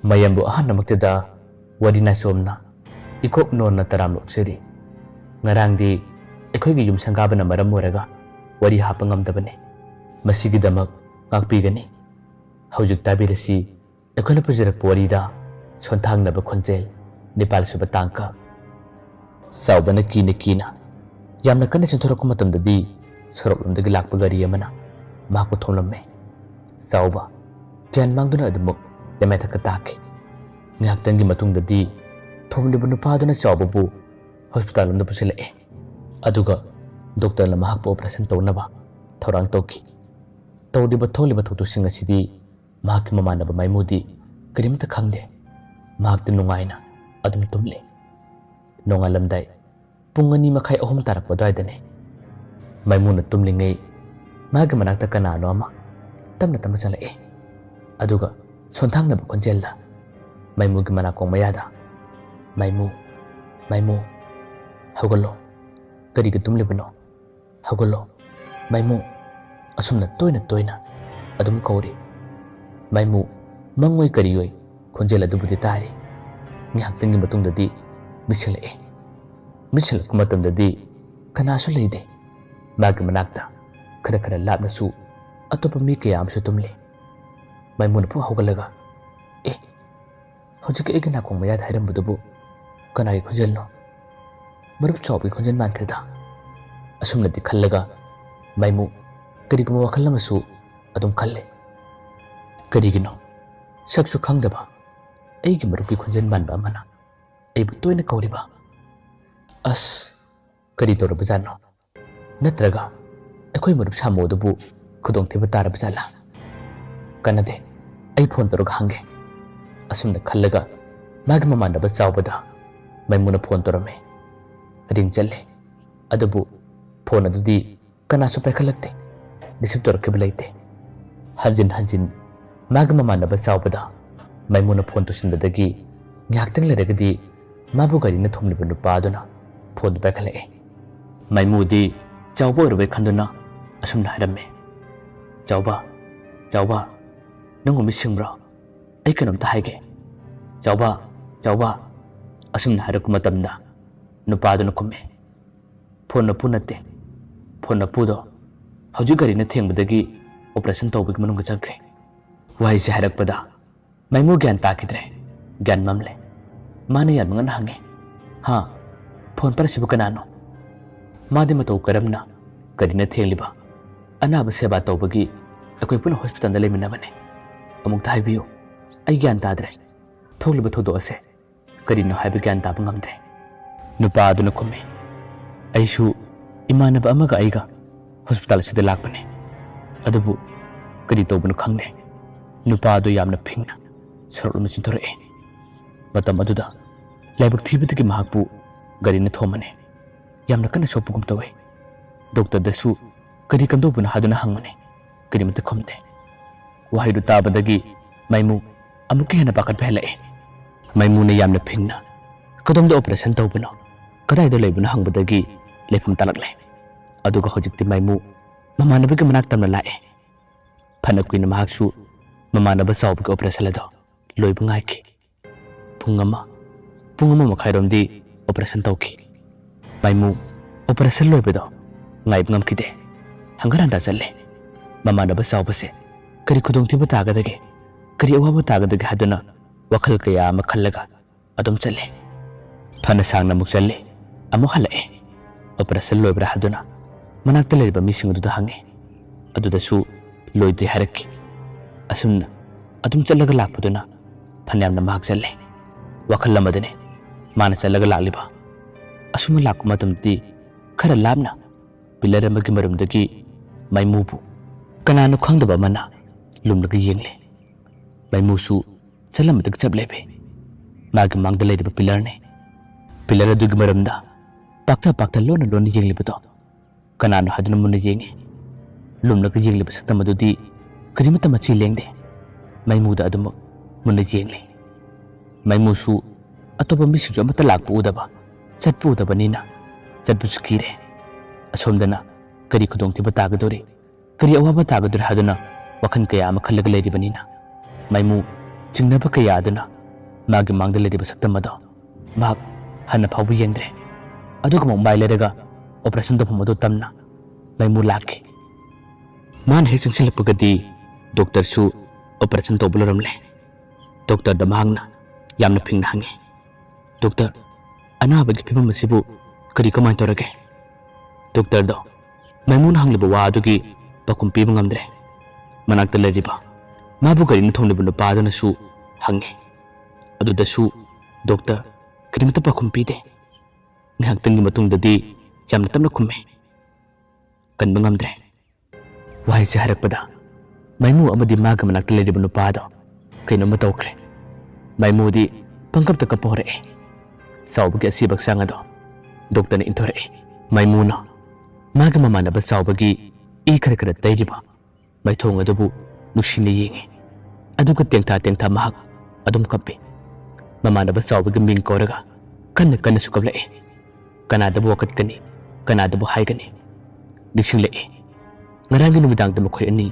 mayambu ahannamaktada wadina somna ikok nonna taramloksiri ngarangdi ꯑꯩꯈꯣꯏꯒꯤ ꯌꯨꯝ ꯁꯪꯒꯥꯕꯅ ꯃꯔꯝ ꯑꯣꯏꯔꯒ ꯋꯥꯔꯤ ꯍꯥꯞꯄ ꯉꯝꯗꯕꯅꯤ ꯃꯁꯤꯒꯤꯗꯃꯛ ꯉꯥꯛꯄꯤꯒꯅꯤ ꯍꯧꯖꯤꯛ ꯇꯥꯕꯤꯔꯁꯤ ꯑꯩꯈꯣꯏꯅ ꯄꯨꯖꯔꯛꯄ ꯋꯥꯔꯤꯗ ꯁꯣꯟꯊꯥꯡꯅꯕ ꯈꯣꯟꯖꯦꯜ ꯅꯤꯄꯥꯜ ꯁꯨꯕ ꯇꯥꯡꯀꯛ ꯆꯥꯎꯕꯅ ꯀꯤꯅ ꯀꯤꯅ ꯌꯥꯝꯅ ꯀꯟꯅ ꯆꯦꯟꯊꯣꯔꯛꯄ ꯃꯇꯝꯗꯗꯤ ꯁꯣꯔꯣꯛꯂꯣꯝꯗꯒꯤ ꯂꯥꯛꯄ ꯒꯥꯔꯤ ꯑꯃꯅ ꯃꯍꯥꯛꯄꯨ ꯊꯣꯝꯂꯝꯃꯦ ꯆꯥꯎꯕ ꯒ꯭ꯌꯥꯟ ꯃꯥꯡꯗꯨꯅ ꯑꯗꯨꯃꯛ ꯂꯩꯃꯥꯏꯊꯛꯇ ꯇꯥꯈꯤ ꯉꯥꯏꯍꯥꯛꯇꯪꯒꯤ ꯃꯇꯨꯡꯗꯗꯤ ꯊꯣꯝꯂꯤꯕ ꯅꯨꯄꯥꯗꯨꯅ ꯆꯥꯎꯕꯕꯨ ꯍꯣꯁꯄꯤꯇꯥꯜ ꯂꯣꯝꯗ ꯄꯨꯁꯤꯜꯂꯛꯑꯦ ꯑꯗꯨꯒ ꯗꯣꯛꯇꯔꯅ ꯃꯍꯥꯛꯄꯨ ꯑꯣꯄꯔꯦꯁꯟ ꯇꯧꯅꯕ ꯊꯧꯔꯥꯡ ꯇꯧꯈꯤ ꯇꯧꯔꯤꯕ ꯊꯣꯛꯂꯤꯕ ꯊꯧꯗꯣꯛꯁꯤꯡ ꯑꯁꯤꯗꯤ ꯃꯍꯥꯛꯀꯤ ꯃꯃꯥꯟꯅꯕ ꯃꯥꯏꯃꯨꯗꯤ ꯀꯔꯤꯝꯇ ꯈꯪꯗꯦ ꯃꯍꯥꯛꯇꯤ ꯅꯨꯡꯉꯥꯏꯅ ꯑꯗꯨꯝ ꯇꯨꯝꯂꯤ ꯅꯣꯡꯉꯥꯜꯂꯝꯗꯥꯏ ꯄꯨꯡ 2:30 ꯇꯥꯔꯛꯄ ꯑꯗꯨꯋꯥꯏꯗꯅꯦ ꯃꯥꯏꯃꯨꯅ ꯇꯨꯝꯂꯤꯉꯩ ꯃꯥꯒꯤ ꯃꯅꯥꯛꯇ ꯀꯅꯥꯅꯣ ꯑꯃ ꯇꯞꯅ ꯇꯞꯅ ꯆꯪꯂꯛꯑꯦ ꯑꯗꯨꯒ ꯁꯣꯟꯊꯥꯡꯅꯕ ꯈꯣꯟꯖꯦꯜꯗ ꯃꯥꯏꯃꯨꯒꯤ ꯃꯅꯥꯀꯣꯡ ꯃꯌꯥꯗ ꯃꯥꯏꯃꯨ ꯃꯥꯏꯃꯨ ꯍꯧꯒꯠꯂꯣ ꯀꯔꯤꯒꯤ ꯇꯨꯝꯂꯤꯕꯅꯣ ꯍꯧꯒꯠꯂꯣ ꯃꯥꯏꯃꯨ ꯑꯁꯨꯝꯅ ꯇꯣꯏꯅ ꯇꯣꯏꯅ ꯑꯗꯨꯝ ꯀꯧꯔꯤ ꯃꯥꯏꯃꯨ ꯃꯪꯑꯣꯏ ꯀꯔꯤꯑꯣꯏ ꯈꯣꯟꯖꯦꯜ ꯑꯗꯨꯕꯨꯗꯤ ꯇꯥꯔꯤ ꯉꯥꯏꯍꯥꯛꯇꯪꯒꯤ ꯃꯇꯨꯡꯗꯗꯤ ꯃꯤꯠꯁꯤꯜꯂꯛꯑꯦ ꯃꯤꯠꯁꯤꯜꯂꯛꯄ ꯃꯇꯝꯗꯗꯤ ꯀꯅꯥꯁꯨ ꯂꯩꯇꯦ ꯃꯥꯒꯤ ꯃꯅꯥꯛꯇ ꯈꯔ ꯈꯔ ꯂꯥꯞꯅꯁꯨ ꯑꯇꯣꯞꯄ ꯃꯤ ꯀꯌꯥ ꯑꯃꯁꯨ ꯇꯨꯝꯂꯤ ꯃꯥꯏꯃꯨꯅ ꯄꯨꯡ ꯍꯧꯒꯠꯂꯒ ꯍꯧꯖꯤꯛꯀꯤ ꯑꯩꯒꯤ ꯅꯥꯀꯣꯡ ꯃꯌꯥꯗ ꯍꯥꯏꯔꯝꯕꯗꯨꯕꯨ ꯀꯅꯥꯒꯤ ꯈꯣꯟꯖꯦꯜꯅꯣ ꯃꯔꯨꯞ ꯆꯥꯎꯕꯒꯤ ꯈꯣꯟꯖꯦꯜ ꯃꯥꯟꯈ꯭ꯔꯦꯗ ꯑꯁꯨꯝꯅꯗꯤ ꯈꯜꯂꯒ ꯃꯥꯏꯃꯨ ꯀꯔꯤꯒꯨꯝꯕ ꯋꯥꯈꯜ ꯑꯃꯁꯨ ꯑꯗꯨꯝ ꯈꯜꯂꯦ ꯀꯔꯤꯒꯤꯅꯣ ꯁꯛꯁꯨ ꯈꯪꯗꯕ ꯑꯩꯒꯤ ꯃꯔꯨꯞꯀꯤ ꯈꯣꯟꯖꯦꯜ ꯃꯥꯟꯕ ꯑꯃꯅ ꯑꯩꯕꯨ ꯇꯣꯏꯅ ꯀꯧꯔꯤꯕ ꯑꯁ ꯀꯔꯤ ꯇꯧꯔꯕꯖꯥꯠꯅꯣ ꯅꯠꯇ꯭ꯔꯒ ꯑꯩꯈꯣꯏ ꯃꯔꯨꯞ ꯁꯥꯃꯣꯗꯨꯕꯨ ꯈꯨꯗꯣꯡꯊꯤꯕ ꯇꯥꯔꯕꯖꯥꯠꯂꯥ ꯀꯟꯅꯗꯦ ꯑꯩ ꯐꯣꯟ ꯇꯧꯔꯒ ꯍꯪꯒꯦ ꯑꯁꯨꯝꯅ ꯈꯜꯂꯒ ꯃꯥꯒꯤ ꯃꯃꯥꯟꯅꯕ ꯆꯥꯎꯕꯗ ꯃꯥꯏꯃꯨꯅ ꯐꯣꯟ ꯇꯧꯔꯝꯃꯦ ꯔꯤꯡ ꯆꯠꯂꯦ ꯑꯗꯨꯕꯨ ꯐꯣꯟ ꯑꯗꯨꯗꯤ ꯀꯅꯥꯁꯨ ꯄꯥꯏꯈꯠꯂꯛꯇꯦ ꯔꯤꯁꯤꯞ ꯇꯧꯔꯛꯈꯤꯕ ꯂꯩꯇꯦ ꯍꯟꯖꯤꯟ ꯍꯟꯖꯤꯟ ꯃꯥꯒꯤ ꯃꯃꯥꯟꯅꯕ ꯆꯥꯎꯕꯗ ꯃꯥꯏꯃꯨꯅ ꯐꯣꯟ ꯇꯧꯁꯤꯟꯕꯗꯒꯤ ꯉꯥꯏꯍꯥꯛꯇꯪ ꯂꯩꯔꯒꯗꯤ ꯃꯥꯕꯨ ꯒꯥꯔꯤꯅ ꯊꯣꯝꯂꯤꯕ ꯅꯨꯄꯥꯗꯨꯅ ꯐꯣꯟꯗꯨ ꯄꯥꯏꯈꯠꯂꯛꯑꯦ ꯃꯥꯏꯃꯨꯗꯤ ꯆꯥꯎꯕ ꯑꯣꯏꯔꯕꯩ ꯈꯟꯗꯨꯅ ꯑꯁꯨꯝꯅ ꯍꯥꯏꯔꯝꯃꯦ ꯆꯥꯎꯕ ꯆꯥꯎꯕ ꯅꯪꯕꯨ ꯃꯤꯠꯁꯤꯡꯕ꯭ꯔꯣ ꯑꯩ ꯀꯩꯅꯣꯝꯇ ꯍꯥꯏꯒꯦ ꯆꯥꯎꯕ ꯆꯥꯎꯕ ꯑꯁꯨꯝꯅ ꯍꯥꯏꯔꯛꯄ ꯃꯇꯝꯗ ꯅꯨꯄꯥꯗꯨꯅ ꯈꯨꯝꯃꯦ ꯐꯣꯟ ꯃꯄꯨ ꯅꯠꯇꯦ ꯐꯣꯟ ꯃꯄꯨꯗꯣ ꯍꯧꯖꯤꯛ ꯒꯥꯔꯤꯅ ꯊꯦꯡꯕꯗꯒꯤ ꯑꯣꯄꯔꯦꯁꯟ ꯇꯧꯕꯒꯤ ꯃꯅꯨꯡꯗ ꯆꯪꯈ꯭ꯔꯦ ꯋꯥꯍꯩꯁꯦ ꯍꯥꯏꯔꯛꯄꯗ ꯃꯥꯏꯃꯨ ꯒ꯭ꯌꯥꯟ ꯇꯥꯈꯤꯗ꯭ꯔꯦ ꯒ꯭ꯌꯥꯟ ꯃꯝꯂꯦ ꯃꯥꯅ ꯌꯥꯝ ꯉꯟꯅ ꯍꯪꯉꯦ ꯍꯥ ꯐꯣꯟ ꯄꯥꯏꯔꯤꯁꯤꯕꯨ ꯀꯅꯥꯅꯣ ꯃꯥꯗꯤ ꯃꯇꯧ ꯀꯔꯝꯅ ꯒꯥꯔꯤꯅ ꯊꯦꯡꯂꯤꯕ ꯑꯅꯥꯕ ꯁꯦꯕꯥ ꯇꯧꯕꯒꯤ ꯑꯩꯈꯣꯏ ꯄꯨꯟꯅ ꯍꯣꯁꯄꯤꯇꯥꯜꯗ ꯂꯩꯃꯤꯟꯅꯕꯅꯦ ꯑꯃꯨꯛꯇ ꯍꯥꯏꯕꯤꯌꯨ ꯑꯩ ꯒ꯭ꯌꯥꯟ ꯇꯥꯗ꯭ꯔꯦ ꯊꯣꯛꯂꯤꯕ ꯊꯧꯗꯣꯛ ꯑꯁꯦ ꯀꯔꯤꯅꯣ ꯍꯥꯏꯕ ꯒ꯭ꯌꯥꯟ ꯇꯥꯕ ꯉꯝꯗ꯭ꯔꯦ ꯅꯨꯄꯥ ꯑꯗꯨꯅ ꯈꯨꯝꯃꯦ ꯑꯩꯁꯨ ꯏꯃꯥꯟꯅꯕ ꯑꯃꯒ ꯑꯩꯒ ꯍꯣꯁꯄꯤꯇꯥꯜ ꯑꯁꯤꯗ ꯂꯥꯛꯄꯅꯦ ꯑꯗꯨꯕꯨ ꯀꯔꯤ ꯇꯧꯕꯅꯣ ꯈꯪꯗꯦ ꯅꯨꯄꯥ ꯑꯗꯨ ꯌꯥꯝꯅ ꯐꯤꯡꯅ ꯁꯣꯔꯣꯛꯂꯣꯝꯗ ꯆꯦꯟꯊꯣꯔꯛꯑꯦ ꯃꯇꯝ ꯑꯗꯨꯗ ꯂꯥꯏꯕꯛ ꯊꯤꯕꯗꯒꯤ ꯃꯍꯥꯛꯄꯨ ꯒꯥꯔꯤꯅ ꯊꯣꯝꯕꯅꯦ ꯌꯥꯝꯅ ꯀꯟꯅ ꯁꯣꯛꯄꯒꯨꯝ ꯇꯧꯋꯦ ꯗꯣꯛꯇꯔꯗꯁꯨ ꯀꯔꯤ ꯀꯝꯗꯧꯕꯅꯣ ꯍꯥꯏꯗꯨꯅ ꯍꯪꯕꯅꯦ ꯀꯔꯤꯃꯠꯇ ꯈꯨꯝꯗꯦ ꯋꯥꯍꯩꯗꯨ ꯇꯥꯕꯗꯒꯤ ꯃꯥꯏꯃꯨ ꯑꯃꯨꯛꯀ ꯍꯦꯟꯅ ꯄꯥꯈꯠꯄ ꯍꯦꯜꯂꯛꯑꯦ ꯃꯥꯏꯃꯨꯅ ꯌꯥꯝꯅ ꯐꯤꯡꯅ ꯀꯗꯣꯝꯗ ꯑꯣꯄꯔꯦꯁꯟ ꯇꯧꯕꯅꯣ ꯀꯗꯥꯏꯗ ꯂꯩꯕꯅꯣ ꯍꯪꯕꯗꯒꯤ ꯂꯩꯐꯝ ꯇꯥꯂꯛꯂꯦ ꯑꯗꯨꯒ ꯍꯧꯖꯤꯛꯇꯤ ꯃꯥꯏꯃꯨ ꯃꯃꯥꯟꯅꯕꯒꯤ ꯃꯅꯥꯛ ꯇꯝꯅ ꯂꯥꯛꯑꯦ ꯐꯅ ꯀꯨꯏꯅ ꯃꯍꯥꯛꯁꯨ ꯃꯃꯥꯟꯅꯕ ꯆꯥꯎꯕꯒꯤ ꯑꯣꯄꯔꯦꯁꯟ ꯑꯗꯣ ꯂꯣꯏꯕ ꯉꯥꯏꯈꯤ ꯄꯨꯡ 1.5 ꯑꯣꯄꯔꯦꯁꯟ ꯇꯧꯈꯤ ꯃꯥꯏꯃꯨ ꯑꯣꯄꯔꯦꯁꯟ ꯂꯣꯏꯕꯗꯣ ꯉꯥꯏꯕ ꯉꯝꯈꯤꯗꯦ ꯍꯪꯒꯠ ꯍꯟꯗꯥ ꯆꯠꯂꯦ ꯃꯃꯥꯟꯅꯕ ꯆꯥꯎꯕꯁꯦ ꯀꯔꯤ ꯈꯨꯗꯣꯡꯊꯤꯕ ꯇꯥꯒꯗꯒꯦ ꯀꯔꯤ ꯑꯋꯥꯕ ꯇꯥꯒꯗꯒꯦ ꯍꯥꯏꯗꯨꯅ ꯋꯥꯈꯜ ꯀꯌꯥ ꯑꯃ ꯈꯜꯂꯒ ꯑꯗꯨꯝ ꯆꯠꯂꯦ ꯐꯅ ꯁꯥꯡꯅ ꯑꯃꯨꯛ ꯆꯠꯂꯦ ꯑꯃꯨꯛ ꯍꯜꯂꯛꯑꯦ ꯑꯣꯄꯔꯦꯁꯟ ꯂꯣꯏꯕ꯭ꯔꯥ ꯍꯥꯏꯗꯨꯅ ꯃꯅꯥꯛꯇ ꯂꯩꯔꯤꯕ ꯃꯤꯁꯤꯡ ꯑꯗꯨꯗ ꯍꯪꯉꯦ ꯑꯗꯨꯗꯁꯨ ꯂꯣꯏꯗ꯭ꯔꯤ ꯍꯥꯏꯔꯛꯈꯤ ꯑꯁꯨꯝꯅ ꯑꯗꯨꯝ ꯆꯠꯂꯒ ꯂꯥꯛꯄꯗꯨꯅ ꯐꯅꯌꯥꯝꯅ ꯃꯍꯥꯛ ꯆꯠꯂꯦ ꯋꯥꯈꯜ ꯑꯃꯗꯅꯦ ꯃꯥꯅ ꯆꯠꯂꯒ ꯂꯥꯛꯂꯤꯕ ꯑꯁꯨꯝꯅ ꯂꯥꯛꯄ ꯃꯇꯝꯗꯗꯤ ꯈꯔ ꯂꯥꯞꯅ ꯄꯤꯂꯔ ꯑꯃꯒꯤ ꯃꯔꯨꯝꯗꯒꯤ ꯃꯥꯏꯃꯨꯕꯨ ꯀꯅꯥꯅꯣ ꯈꯪꯗꯕ ꯑꯃꯅ ꯂꯨꯝꯂꯒ ꯌꯦꯡꯂꯦ ꯃꯥꯏꯃꯨꯁꯨ ꯆꯠꯂꯝꯕꯗꯒꯤ ꯆꯞ ꯂꯦꯞꯄꯦ ꯃꯥꯒꯤ ꯃꯥꯡꯗ ꯂꯩꯔꯤꯕ ꯄꯤꯂꯔꯅꯦ ꯄꯤꯂꯔ ꯑꯗꯨꯒꯤ ꯃꯔꯝꯗ ꯄꯥꯛꯊ ꯄꯥꯛꯊ ꯂꯣꯟꯅ ꯂꯣꯟꯅ ꯌꯦꯡꯂꯤꯕꯗꯣ ꯀꯅꯥꯅꯣ ꯍꯥꯏꯗꯨꯅ ꯃꯨꯟꯅ ꯌꯦꯡꯉꯦ ꯂꯨꯝꯂꯒ ꯌꯦꯡꯂꯤꯕ ꯁꯛꯇꯝ ꯑꯗꯨꯗꯤ ꯀꯔꯤꯃꯠꯇ ꯃꯆꯤ ꯂꯦꯡꯗꯦ ꯃꯥꯏꯃꯨꯗ ꯑꯗꯨꯃꯛ ꯃꯨꯟꯅ ꯌꯦꯡꯂꯦ ꯃꯥꯏꯃꯨꯁꯨ ꯑꯇꯣꯞꯄ ꯃꯤꯁꯤꯡꯁꯨ ꯑꯃꯠꯇ ꯂꯥꯛꯄ ꯎꯗꯕ ꯆꯠꯄ ꯎꯗꯕꯅꯤꯅ ꯆꯠꯄꯁꯨ ꯀꯤꯔꯦ ꯑꯁꯣꯝꯗꯅ ꯀꯔꯤ ꯈꯨꯗꯣꯡꯊꯤꯕ ꯇꯥꯒꯗꯧꯔꯤ ꯀꯔꯤ ꯑꯋꯥꯕ ꯇꯥꯒꯗꯧꯔꯤ ꯍꯥꯏꯗꯨꯅ ꯋꯥꯈꯜ ꯀꯌꯥ ꯑꯃ ꯈꯜꯂꯒ ꯂꯩꯔꯤꯕꯅꯤꯅ ꯃꯥꯏꯃꯨ चिंगनब कयादुना मागी मांगदा लेरिबा सक्तम अदो माग हन्ना फावबु येंद्रे अदुग मुंबई लेरगा ऑपरेशन तो फमदो तमना मैमू लाखी मान हे चंगसिलपगदी डॉक्टर सु ऑपरेशन तो बुलरमले डॉक्टर दमांगना यामना फिंगना हंगे डॉक्टर अनाबगी फिबम मसिबु करी कमाय तोरगे डॉक्टर दो मैमून हंगलिबा वा अदुगी पकुम पीबा ngamdre मनाक्ता लेरिबा माबु करी न थोंलिबु नुपादनसु हंगे अदुदसु doctor करीमता पकुम पीदे ngahaktangi matungdadi yamna tamna khumme kanba ngamdre wahai se harakpada maimu amadi maga manakta leriba nupada kainoma tawkre maimu di pangkapta kapore sawbagi asibak sangado doctor ni intore maimu na maga mamana ba sawbagi e khara tairiba maithong adubu nushine yenge aduga tengtha mahak adum kappe mamana ba sawbagi ming koraga kanna sukabla कनादबु वकत कनी कनादबु हाइगनी दिसिंगले ngaraंगी नुमिदांग the मखोय अनि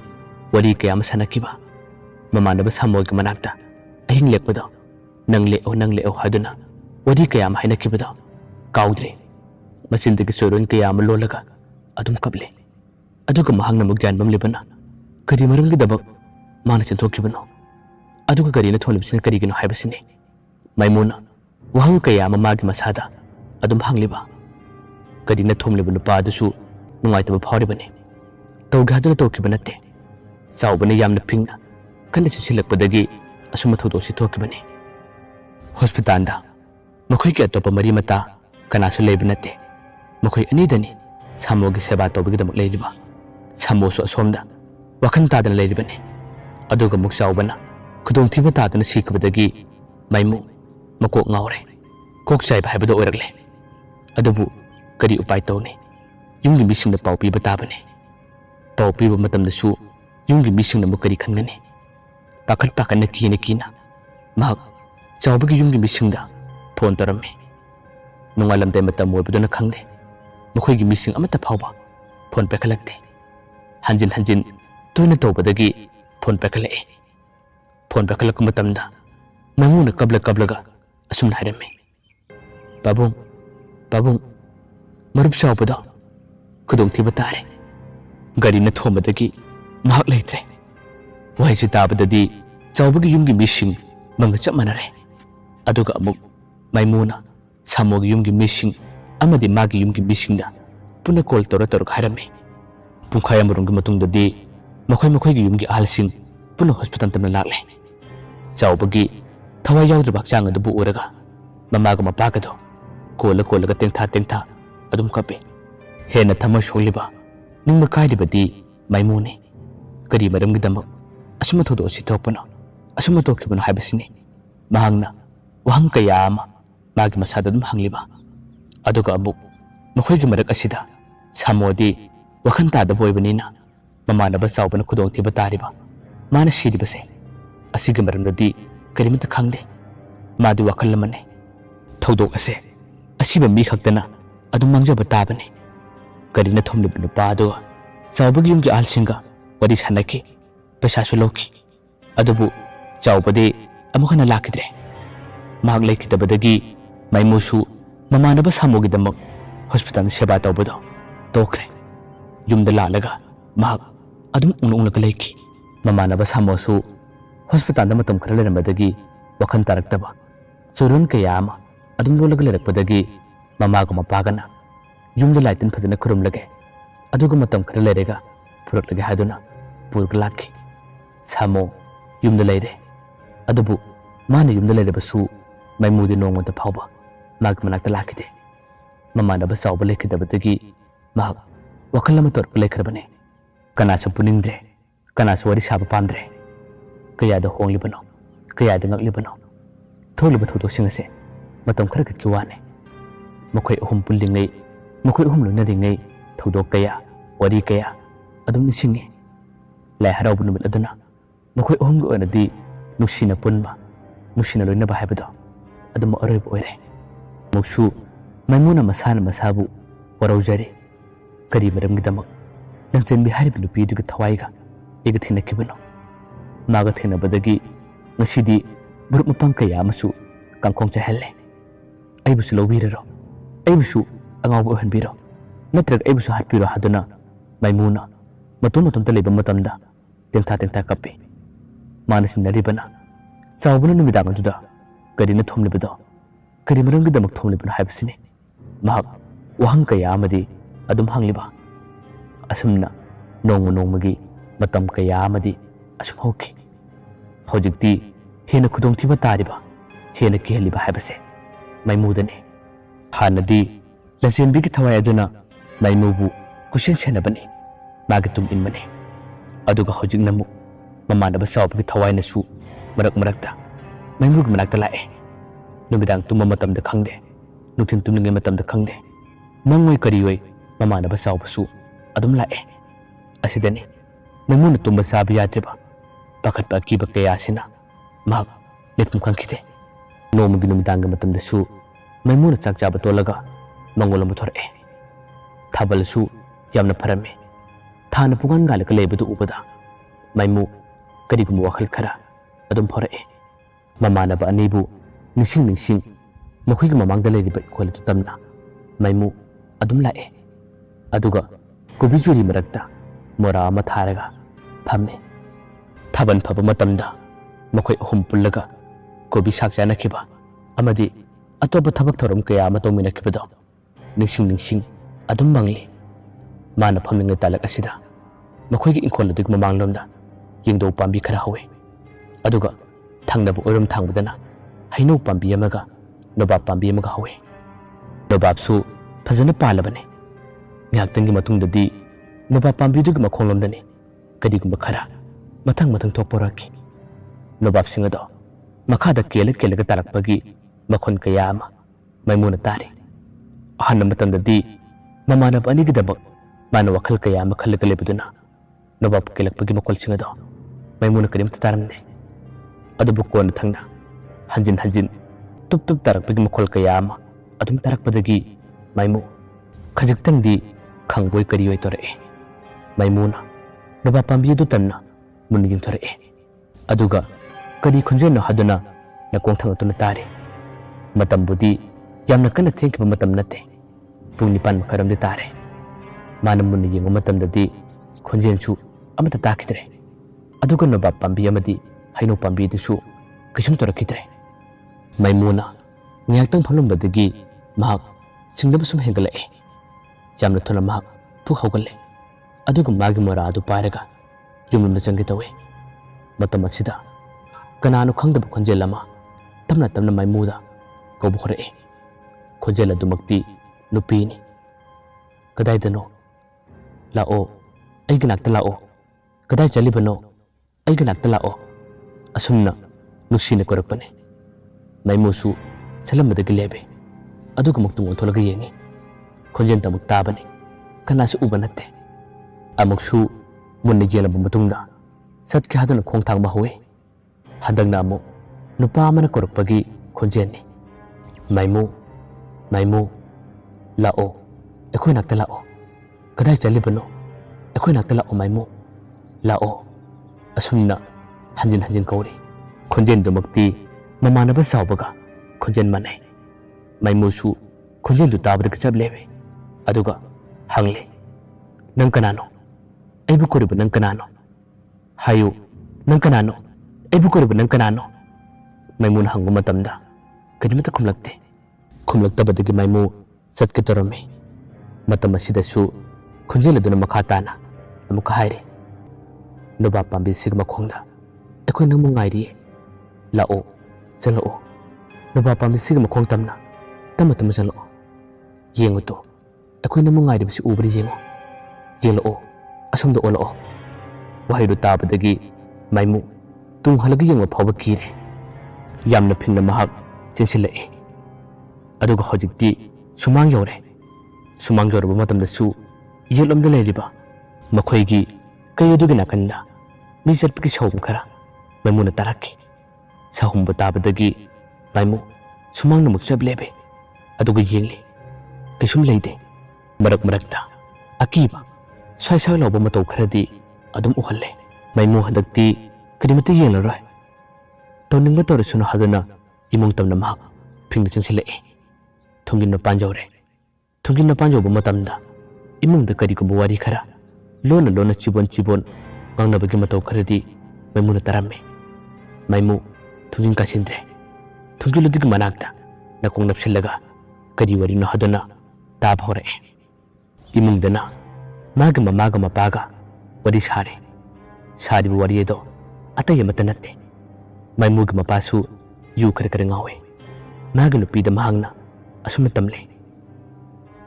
worry कयाम सनकिबा ममानब सामोग मनाक्ता अहिंग लेपदो नंगले ओ हादुना worry कयाम हाइनकिबदो काउद्रे मसिंदगी Soron कयाम लोलगा अदुम कबले अदुग महंग नमु ज्ञान बम लेबना करी मरंगी दबक माना चंथोकिबनो अदुग करीना थोलिबसिन करीगिनो हाइबसिने मैमुना वहंग कयाम मागी मसादा अदुम हांगलिबा कदीना थोमलिबा नुपादसु नुंगाइतबा फावरिबने तौगादुना तौकिबा नते सावबने यामना फिंगना कन्ना सिसिलकपदगी assume थौदोसि थोकिबने हॉस्पिटलदा मखोय के अतोप मरी मता कनासु लेब नते मखोय अनिदनी सामोगी सेवा तौबगिदमक लेलिबा सामोसु असोमदा वखन तादना लेलिबने अदुगा मुक सावबना खुदोंथिबा तादना सिखबदगी मैमु मकोक ngawre कोक साइब हाइबदो ओरगले अदबु करी उपाय तौने युंगी मिसिंग द पाउ पीबा ताबने पाउ पीबा मतमदसु युंगी मिसिंग न मुकरी खनगने पाखत न कीना महक चावबगी युंगी मिसिंग दा फोन तरमे नुंगालमदे मतम मोबदुना खंगदे मखोयगी मिसिंग अमता फावबा फोन पेखलकते हंजिन तोयना तौबदगी फोन पेखलक मतमदा नंगुना कबलगा असुम हायरमे पाबुंग मरुप सावबदा खुदोंथिबा तारे गाड़ी न थोमदगी महक लेत्रे वहायसे ताबददी चावबगी युमगी मिसिंग मंगा चप मनरे अदुगा अमुक मैमुना सामोगी युमगी मिसिंग अमदी मागी युमगी मिसिंगदा पुना कॉल तोर हायरमे पुंखाय अमरुंगी मतुंगददी मखोय युमगी आहलसिंग पुना हॉस्पिटल तमना लाले चावबगी थवाय यावद्रबा हक्चांग अदुबु ओरगा ममागा मपागदो कोलगा तेंथा अदुम कपे हेना थमा सोलिबा निंगमा काइदिबदी मैमुने करी मरमगिदम असुम थोदो सिथोपनो असुम तोकिबनो हाइबसिने महंगना वहंग कयामा मागी मसादा दुम हंगलिबा अदुगा अबुक मखोयगी मरक असिदा सामोदी वखन तादा बोयबनिना ममानबा सावबना खुदोंथिबा तारिबा माना सिरिबसे असिगा मरमददी करीमत खंगदे मादु वखलमने थौदोक असे असिबा मी खक्तना अदुम मंगजबा ताबने करीना थोमलिबा नुपादो चावबगी युमगी आलसिंगा वरी सानकी पैसासु लौखी अदुबु चावबदे अमुखना लाखिद्रे महक लेखिदबदगी मैमुसु ममानबा सामोगिदमक हॉस्पिटल सेवा तौबदो तोखरे युमदा लालगा महक अदुम उंगलगा लेखी ममानबा सामोसु हॉस्पिटल मतम खरा लेरमबदगी वखन तारक्तबा चोरन कयामा अदुम लोलगा लेरकपदगी ममागा मपागना युमदा लाइतन फजना खुरुमलगे अदुगा मतम खरा लेरेगा फुरकलगे हादुना पुरक लाखी सामो युमदा लेरे अदुबु माना युमदा लेरेबसु मैमुदी नोंगमदा फावबा माग मनाक्ता लाखिदे ममानबा सावबा लेखिदबदगी महक वखल अमा तोरप लेखरबने कनासु पुनिंद्रे कनासु वरी साबा पामद्रे कयादा होंगलिबनो कयादा ngakliबनो थोलिबा थौदोसिंग असे मतम खरा गतकी वाने मखोय अहुम पुल्लिंगै मखोय अहुम लोनरिंगै थौदोक कया वरी कया अदुम निसिंगे लाई हरावबु नुमित अदुना मखोय अहुम ग ओनदी नुसिना पुनबा नुसिना लोइनबा हाइबदो अदुम अरोयबा ओइरे मुक्सु मैमुना मसाना मसाबु वरौजरे करी मरमगिदमक लंचेन बिहारी नुपीदुग थवाइगा एग थिनकिबनो मागा थिनबदगी ngasi buruk mapang kaya amasu kangkong chahelle aibusu lobiraro aibusu angaw ohanbiro natrag aibusu hatpiro haduna maimuna matum ta leba matamda tengtha kape manasin naribana sawbuna numidang aduda karina thomlibedo kari maranggi damak thomlibana haibasini mahak wahang kaya amadi adum hangliba asumna nongmagi matam kaya amadi asum hoki hojikti hena khudong thiba tariba hena kihliba haibase maimudane hanadi lasenbi ki thawai aduna maimubu kushen senabani magi tum inmane aduga hojik namu mamanaba sawbi thawai nasu marakta maimug manakta lae numidang tumma matamda khangde nuthin tumninge matamda khangde nangoi karioi mamanaba sawbasu adum lae asidani namuna tumba sabi yatriba pakhat pa kiba kaya sina mahak netum khangkide nomugi numidang matamda su maimuna chak chaba tolaga mangolam thore thabal su yamna pharame thana pungan galaka lebedu ubada maimu karigum wakhal khara adum phore mamanaba anibu nising mokhig mamangda leriba kholitu tamna maimu adum lae aduga kubijuri marakta mora ama tharaga phamme thaban phaba matamda mokhoi ahum pullaga kobi sakjana khiba amadi atoba thabak thorum kaya ama tomina khibado nising adum mangli mana phaminga talak asida mokhoi ingkhol adik mamanglomda yingdo pambi khara hawe aduga thangnabu orum thangbadana hainu pambi amaga nobab pambi amaga hawe nobab su phajana palabane ngaktangi matungdadi nobab pambi dug makhonglomdani kadigumba khara mathang thokporaki nobab singado makhada kelaga tarakpagi makhon kaya ama maimuna tari ahanna matandadi mamanab anigidabak mana wakhal kaya ama khalaga lebuduna nobab kelakpagi makol singado maimuna karimta taramne adubu kona thangna hanjin tup tarakpagi makol kaya ama adum tarakpadagi maimu khajiktangdi khangboi kariyoi tore maimuna nobab pambi du tanna muniging tore aduga kadi khunjena haduna na kongthang tuna tare matambudi yamna kana thenki matam nate pung nipan makaram de tare manam mun yeng matam dadi khunjen chu amata takidre aduga no bab pambi amadi haino pambi disu kisum torakidre maimuna ngiyaktang phalum badagi mahak singnab sum hengala yamna thona mahak pu hawgalle aduga magi mora adu paraga yumna changi tawe matam asida kananu khangdab khunjel ama tamna maimuda kobu khore khunjel adumakti nupini kadai dano lao ai ganakta lao kadai chalibano ai ganakta lao asumna nuksina korakpane maimusu salamada gilebe aduga maktu tholaga yengi khunjen tamuk tabane kanasu ubanatte amuksu munne jelaba matungda satki hadana khongthang ma howe hadangna amu nupa amana korakpagi khunjenni maimu lao ekhoi nakta lao kadai chalibano ekhoi nakta lao maimu lao asumna hanjin kauri khunjen dumakti mamanaba sawbaga khunjen manai maimu su khunjen du tabada kachab lebe aduga hangle nang kanano aibu koribu nang kanano hayu nang kanano aibu koribu nang kanano maimun hangu matamda kadimata khumlaktabadagi maimu satke torame matam asidasu khunjel aduna makhatana amuka haire noba pambi sigma khongda ekhoi namu ngairi lao chalo noba pambi sigma khong tamna tamatam chalo yengu to ekhoi namu ngairi bisi ubri yengu yelo asumda olo wahaidu tabadagi maimu tung halagi yengu phawba kire yamna phingna mahak chensilai aduga hojikti sumang yore matamda su yelomda leiriba makhoigi kayadugi nakanda mi chatpiki sawum khara maimuna taraki sahumba tabadagi maimu sumang namuk chab lebe aduga yengli kisum leide marakta akiba sai loba matau kharadi adum uhalle maimu hadakti kadimati yenglaroi ꯇꯧꯅꯤꯡꯕ ꯇꯧꯔꯁꯨꯅ ꯍꯥꯏꯗꯨꯅ ꯏꯃꯨꯡ ꯇꯝꯅ ꯃꯍꯥꯛ ꯐꯤꯡꯗ ꯆꯪꯁꯤꯜꯂꯛꯏ ꯊꯨꯡꯒꯤ ꯃꯄꯥꯟ ꯌꯧꯔꯦ ꯊꯨꯡꯒꯤ ꯃꯄꯥꯟ ꯌꯧꯕ ꯃꯇꯝꯗ ꯏꯃꯨꯡꯗ ꯀꯔꯤꯒꯨꯝꯕ ꯋꯥꯔꯤ ꯈꯔ ꯂꯣꯟꯅ ꯆꯤꯕꯣꯟ ꯉꯥꯡꯅꯕꯒꯤ ꯃꯇꯧ ꯈꯔꯗꯤ ꯃꯥꯏꯃꯨꯅ ꯇꯥꯔꯝꯃꯤ ꯃꯥꯏꯃꯨ ꯊꯨꯡꯖꯤꯟ ꯀꯥꯁꯤꯟꯗ꯭ꯔꯦ ꯊꯨꯡꯖꯤꯜꯂꯨꯗꯨꯒꯤ ꯃꯅꯥꯛꯇ ꯅꯥꯀꯣꯡ ꯅꯞꯁꯤꯜꯂꯒ ꯀꯔꯤ ꯋꯥꯔꯤꯅꯣ ꯍꯥꯏꯗꯨꯅ ꯇꯥꯕ ꯍꯧꯔꯛꯑꯦ 이몽드나 마가 마마가 마빠가 wari sare sari wari edo atay amata natte maimug mapasu yu kare kare ngawe maga nupi da mahangna asumna tamle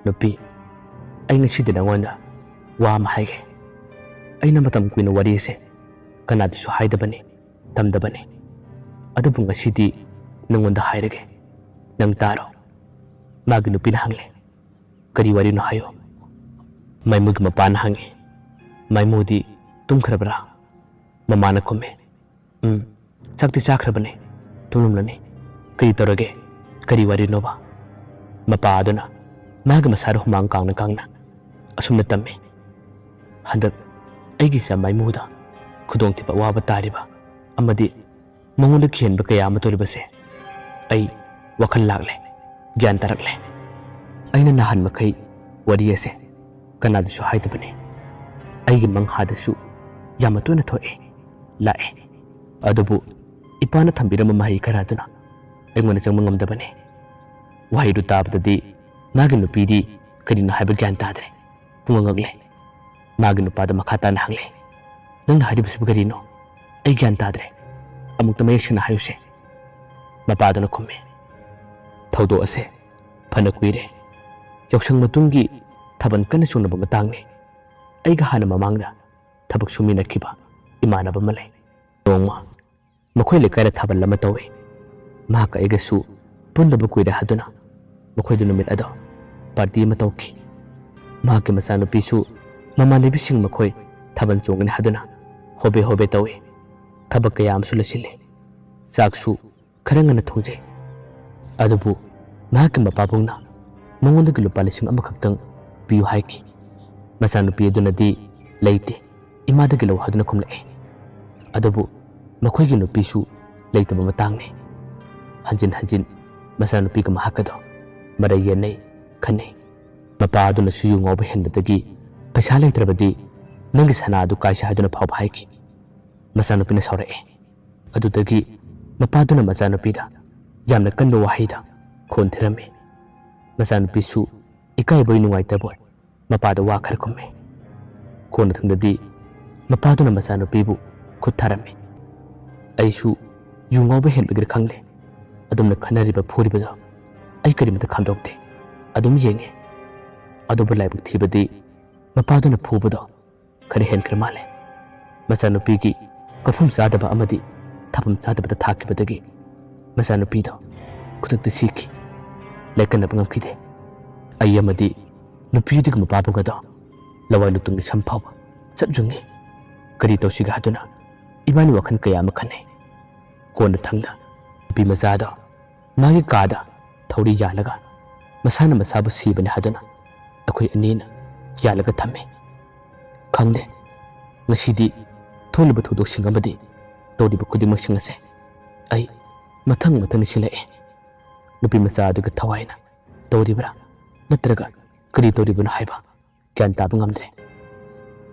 nupi ay ngasi de nangonda wa mahaige ay na matam kuina wari se kanada su haida bane tamda bane adabu ngasi di nangonda hairage nang taro maga nupi na hangle kari wari no hayo maimug mapan hange maimudi tum kharabra mamana kome sakti chakrabane tumlani kari torage kari wari nova mapa aduna maga masaru mang kangna asumna tamme handak aigi sa maimuda khudong tiba waba tariba amadi mangonda khienba kaya amatori base ai wakhal lagle gyan tarakle aina nahan makai wari ase kanada su haida bane aigi manghada su yamatuna thoe lae adubu ipana thambirama mahi karaduna aingona changma ngamdabane wahidu tabdadi magi nupidi kadina haiba gyan tadre pungangagle magi nupada makhata na hangle nang haribu garino ai gyan tadre amukta mayekshana hayuse mapaduna kumme thaudo ase phana kuire yaksang matungi thaban kana chunaba matangne aiga hana mamangda thabak sumina khiba imana ba malai tongma makhoi le kaira thabal lama tawe ma ka aiga su punda bu kuida haduna makhoi du numit ado party ma tawki ma ke masanu pisu mama ne bising makhoi thaban chongni haduna hobe tawe thabak kayam su lasile saksu kharangana thongje adubu ma ke mapabungna mangonda gilu palising amakhakhtang piu haiki masanu pi aduna di leite imada gilu haduna kumlae adubu makhoi gi nupi su leite ba matangne hanjin masanu pi ka mahakado marai yenai khane mapa aduna su yu ngoba henbadagi paisa leitrabadi nangi sana adu kaisa haduna phau haiki masanu pi na saurae adudagi mapa aduna masanu pi da yamna kanba wahida khon thirame masanu pi su ikai boy nungai taboy mapa da wa khar kumme khon thungdadi mapa aduna masanu pi bu khut tharame aisu yu ngoba henbagir khangle adumna khanariba phuriba ai karimata khamdokte adum yenge adubu laibuk thibadi mapaduna phubado khare hen krmale masanu pi gi kafum sadaba amadi thapum sadaba ta thakibadagi masanu pi do kutakta siki lekana bangam khide ai amadi nupi dig mapabu gado lawai lutung samphaw chapjungi kari tosiga haduna ibani wakhan kaya makhane kona thangda pi mazada magi kada thori yalaga masana masabu sibane haduna akoi anina yalaga thame khangde ngasidi tholiba thudo singamadi todiba kudima singase ai mathang silae nupi masada ga thawaina todibra natraga kari todibuna haiba kyan tabu ngamdre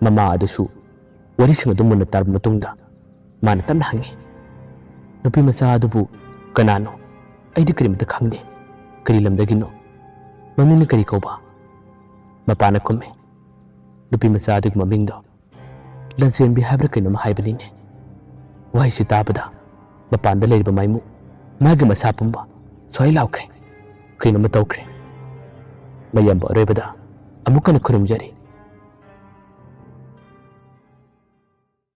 mama adusu wari singa dumuna tarb matungda mana tamna hangi nupi masada bu kanano aidi karimata khangde kari lamdagino mamini kari kauba mapana kumme nupi masada gu mamingdo lansen bi habra kaino ma haibanine wai sitabada mapanda leiba maimu magi masapumba soi laukre kaino ma tawkre mayamba rebada amukana kurumjari